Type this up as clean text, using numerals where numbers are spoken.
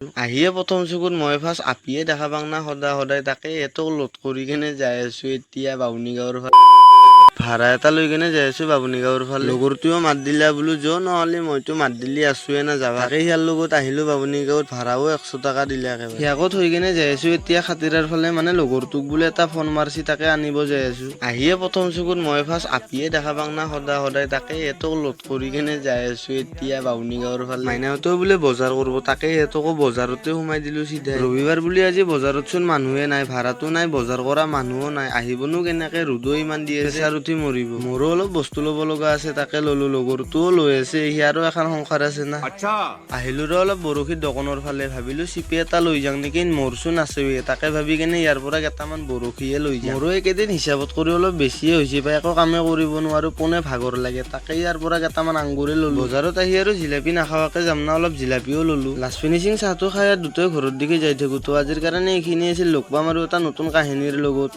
আহিয়ে প্ৰথম চকুত মই ফাৰ্ষ্ট আপিয়ে দেখা পাওঁ না সদায় তাকে এটো লোট কৰি কেনে যাই আছো এতিয়া বাবুনি গাঁৱৰ ভাড়া এটা লৈ কেনে যাই আছো বাবুনি গাঁৱৰ ফালে লগৰটোও মাত দিলা বোলো যো নহ'লে মইতো মাত দিলি আছোৱে না যাবা তাকে সিয়াৰ লগত আহিলো বাবুনি গাঁৱত ভাড়াও 100 টকা দিলে একেবাৰে সিয়াকো থৈ কেনে যাই আছো এতিয়া খাতিৰাৰ ফালে মানে লগৰটোক বোলে এটা ফোন মাৰছি তাকে আনিব যাই আছো আহিয়ে প্ৰথম চকুত মই ফাৰ্ষ্ট আপিয়ে দেখা পাওঁ না সদায় তাকে এটো লোট কৰি কেনে যাই আছো এতিয়া বাবুনি গাঁৱৰ ফালে মাইনাহঁতেও বোলে বজাৰ কৰিব তাকে এতকো বজাৰতে সোমাই দিলো সিধা ৰবিবাৰ বুলি আজি বজাৰত চোন মানুহে নাই ভাড়াটো নাই বজাৰ কৰা মানুহো নাই আহিবনো কেনেকে ৰ'দো ইমান দি আছে আৰু উঠি মৰিব মোৰো অলপ বস্তু ল'ব লগা আছে তাকে ললো লগৰটোও লৈ আছে সিয়াৰো এখন সংসাৰ আছে না আহিলো ৰ অলপ বৰশীৰ দোকানৰ ফালে ভাবিলো চিপি এটা লৈ যাওঁ নেকি মোৰচোন আছে তাকে ভাবি কেনে ইয়াৰ পৰা কেইটামান বৰশীয়ে লৈ যাওঁ মোৰো এইকেইদিন হিচাপত কৰি অলপ বেছিয়ে হৈছে পাই একো কামে কৰিব নোৱাৰো পোনে ভাগৰ লাগে তাকে ইয়াৰ পৰা কেইটামান আংগুৰে ললো বজাৰত আহি আৰু জিলাপি নাখাৱাকে যাম না অলপ জিলাপিও ললো লাষ্ট ফিনিচিং চাহটো খাই দুটাই ঘৰৰ দিকে যাই থাকো তো আজিৰ কাৰণে এইখিনি আছিল লগ পাম আৰু এটা নতুন কাহিনীৰ লগত।